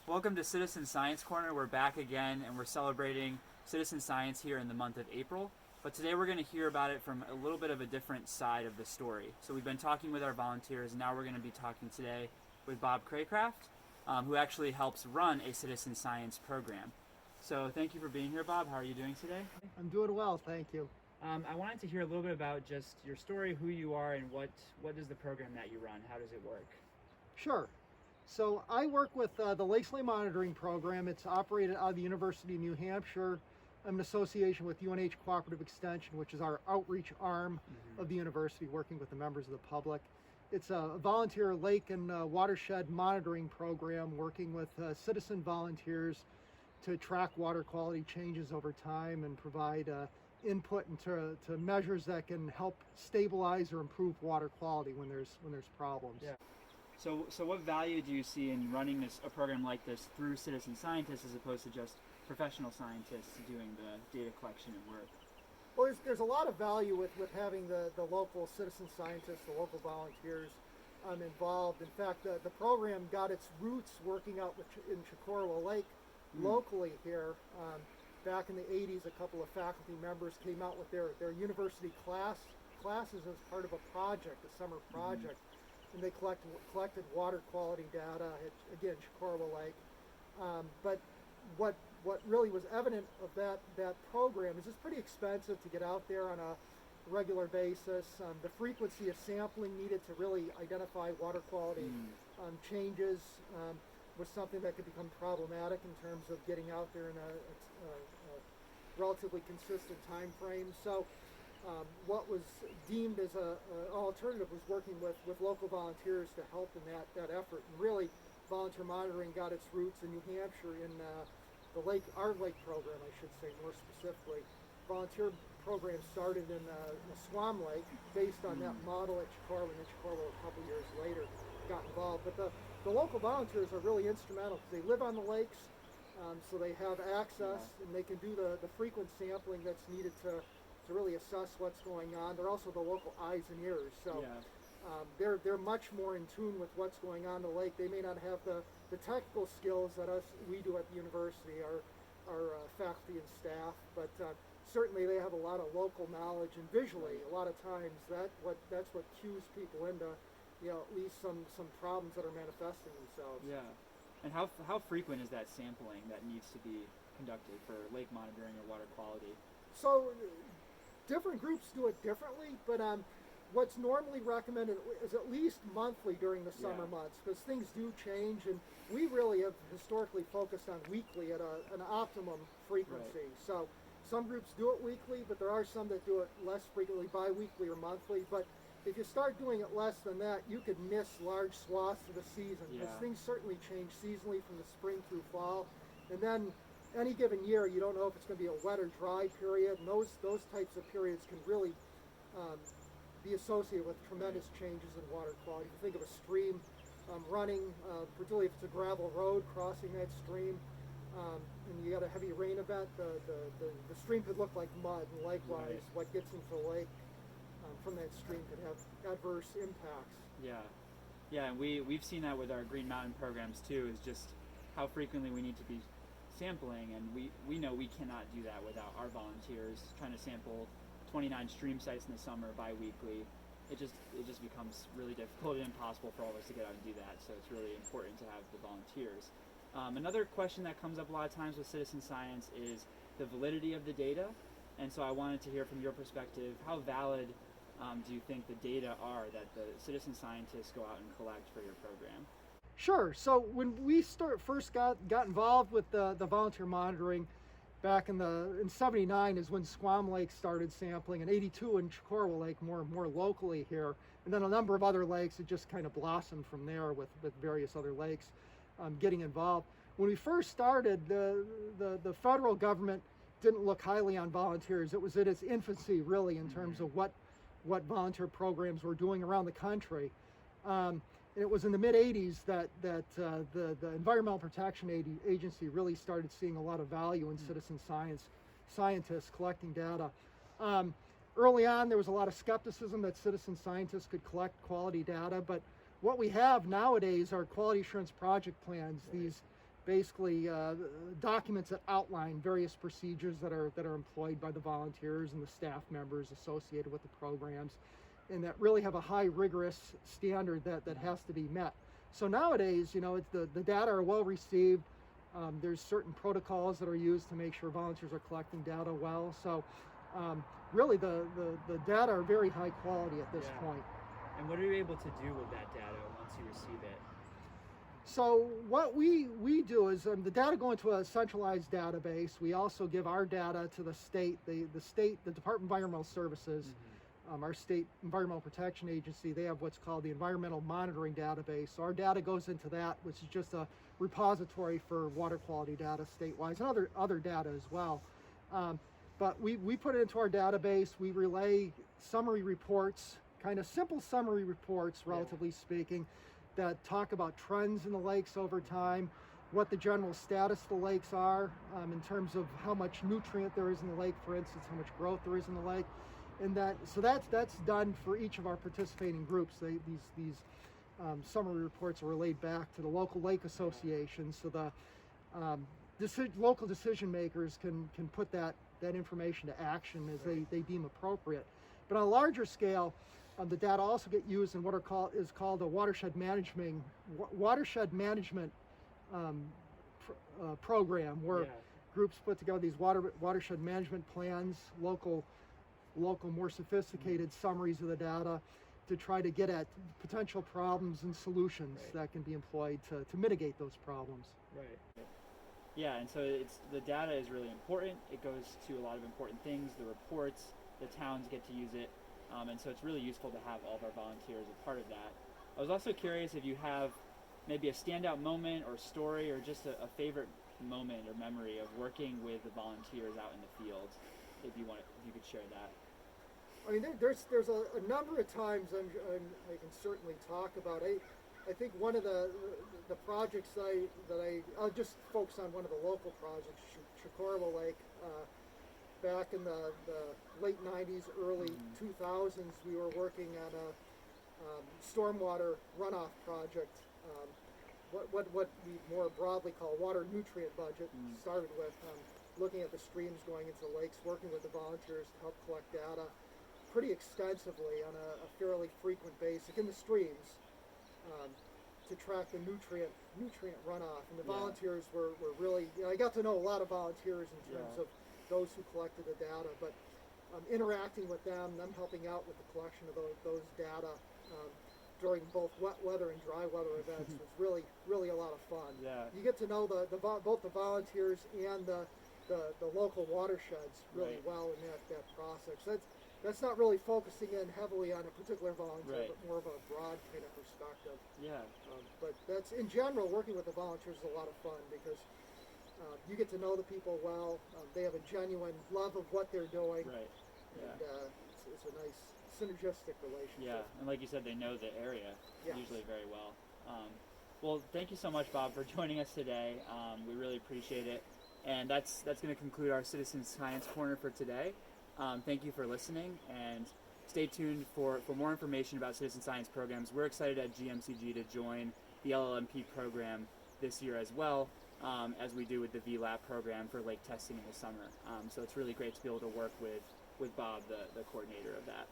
Welcome to Citizen Science Corner. We're back again and we're celebrating citizen science here in the month of April. But today we're going to hear about it from a little bit of a different side of the story. So we've been talking with our volunteers, and now we're going to be talking today with Bob Craycraft, who actually helps run a citizen science program. So thank you for being here, Bob. How are you doing today? I'm doing well, thank you. I wanted to hear a little bit about just your story, who you are, and what is the program that you run? How does it work? Sure. So I work with the Lakes Lake Monitoring Program. It's operated out of the University of New Hampshire. I'm in association with UNH Cooperative Extension, which is our outreach arm of the university, working with the members of the public. It's a volunteer lake and watershed monitoring program, working with citizen volunteers to track water quality changes over time and provide input into measures that can help stabilize or improve water quality when there's problems. Yeah. So what value do you see in running a program like this through citizen scientists as opposed to just professional scientists doing the data collection and work? Well, there's a lot of value with having the local citizen scientists, the local volunteers involved. In fact, the program got its roots working out in Chicorowa Lake locally here. Back in the 80s, a couple of faculty members came out with their university classes as part of a project, a summer project. And they collected water quality data at, again, Chicorowa Lake. But what really was evident of that program is it's pretty expensive to get out there on a regular basis. The frequency of sampling needed to really identify water quality changes was something that could become problematic in terms of getting out there in a relatively consistent time frame. So what was deemed as an alternative was working with local volunteers to help in that effort. And really, volunteer monitoring got its roots in New Hampshire in our lake program, I should say more specifically. Volunteer program started in Swam Lake based on that model at Chicorowa, and then Chicorowa a couple years later got involved. But the local volunteers are really instrumental because they live on the lakes, so they have access and they can do the frequent sampling that's needed to really assess what's going on. They're also the local eyes and ears, so they're much more in tune with what's going on in the lake. They may not have the technical skills that we do at the university, our faculty and staff, but certainly they have a lot of local knowledge, and visually a lot of times that's what cues people into at least some problems that are manifesting themselves. Yeah. And how frequent is that sampling that needs to be conducted for lake monitoring or water quality? So different groups do it differently, but what's normally recommended is at least monthly during the summer months, because things do change, and we really have historically focused on weekly at an optimum frequency. Right. So some groups do it weekly, but there are some that do it less frequently, bi-weekly or monthly. But if you start doing it less than that, you could miss large swaths of the season, because things certainly change seasonally from the spring through fall. And then any given year, you don't know if it's going to be a wet or dry period, and those types of periods can really be associated with tremendous changes in water quality. If you think of a stream running, particularly if it's a gravel road crossing that stream, and you got a heavy rain event, the stream could look like mud, and likewise, what gets into the lake from that stream could have adverse impacts. Yeah, and we've seen that with our Green Mountain programs too, is just how frequently we need to be sampling, and we know we cannot do that without our volunteers trying to sample 29 stream sites in the summer bi-weekly. It just becomes really difficult and impossible for all of us to get out and do that, so it's really important to have the volunteers. Another question that comes up a lot of times with citizen science is the validity of the data, and so I wanted to hear from your perspective, how valid do you think the data are that the citizen scientists go out and collect for your program? Sure. So when we first got involved with the volunteer monitoring back in 79 is when Squam Lake started sampling, and 82 in Chicorowa Lake more locally here, and then a number of other lakes. It just kind of blossomed from there with various other lakes getting involved. When we first started, the federal government didn't look highly on volunteers. It was in its infancy, really, in terms of what volunteer programs were doing around the country. And it was in the mid-'80s that the Environmental Protection Agency really started seeing a lot of value in citizen scientists collecting data. Early on, there was a lot of skepticism that citizen scientists could collect quality data, but what we have nowadays are quality assurance project plans, basically documents that outline various procedures that are employed by the volunteers and the staff members associated with the programs, and that really have a high rigorous standard that has to be met. So nowadays, it's the data are well received. There's certain protocols that are used to make sure volunteers are collecting data well. So really the data are very high quality at this point. And what are you able to do with that data once you receive it? So what we do is the data go into a centralized database. We also give our data to the state, the Department of Environmental Services, our state environmental protection agency. They have what's called the environmental monitoring database. So our data goes into that, which is just a repository for water quality data statewide and other data as well. But we put it into our database. We relay summary reports, kind of simple summary reports, relatively speaking, that talk about trends in the lakes over time, what the general status of the lakes are in terms of how much nutrient there is in the lake, for instance, how much growth there is in the lake, and that's done for each of our participating groups. These summary reports are relayed back to the local lake associations, so the local decision makers can put that information to action as they deem appropriate. But on a larger scale, the data also get used in what is called a watershed management program, where groups put together these watershed management plans, local more sophisticated summaries of the data to try to get at potential problems and solutions that can be employed to mitigate those problems. Right. Yeah, and so the data is really important. It goes to a lot of important things, the reports, the towns get to use it. And so it's really useful to have all of our volunteers a part of that. I was also curious if you have maybe a standout moment or story or just a favorite moment or memory of working with the volunteers out in the field, if you could share that. I mean, there's a number of times I can certainly talk about. I think one of the projects I'll just focus on one of the local projects, Chocorua Lake. Back in the late 90s, early 2000s, we were working on a stormwater runoff project. What we more broadly call water nutrient budget started with looking at the streams going into the lakes, working with the volunteers to help collect data pretty extensively on a fairly frequent basis in the streams to track the nutrient runoff. And the volunteers were really, I got to know a lot of volunteers in terms of those who collected the data, but interacting with them helping out with the collection of those data during both wet weather and dry weather events was really a lot of fun. Yeah. You get to know both the volunteers and the local watersheds really well in that process. That's not really focusing in heavily on a particular volunteer, but more of a broad kind of perspective. Yeah. But that's, in general, working with the volunteers is a lot of fun because you get to know the people well. They have a genuine love of what they're doing. Right. Yeah. And it's a nice synergistic relationship. Yeah, and like you said, they know the area usually very well. Well, thank you so much, Bob, for joining us today. We really appreciate it. And that's going to conclude our Citizen Science Corner for today. Thank you for listening, and stay tuned for more information about citizen science programs. We're excited at GMCG to join the LLMP program this year as well, as we do with the VLAB program for lake testing in the summer. So it's really great to be able to work with Bob, the coordinator of that.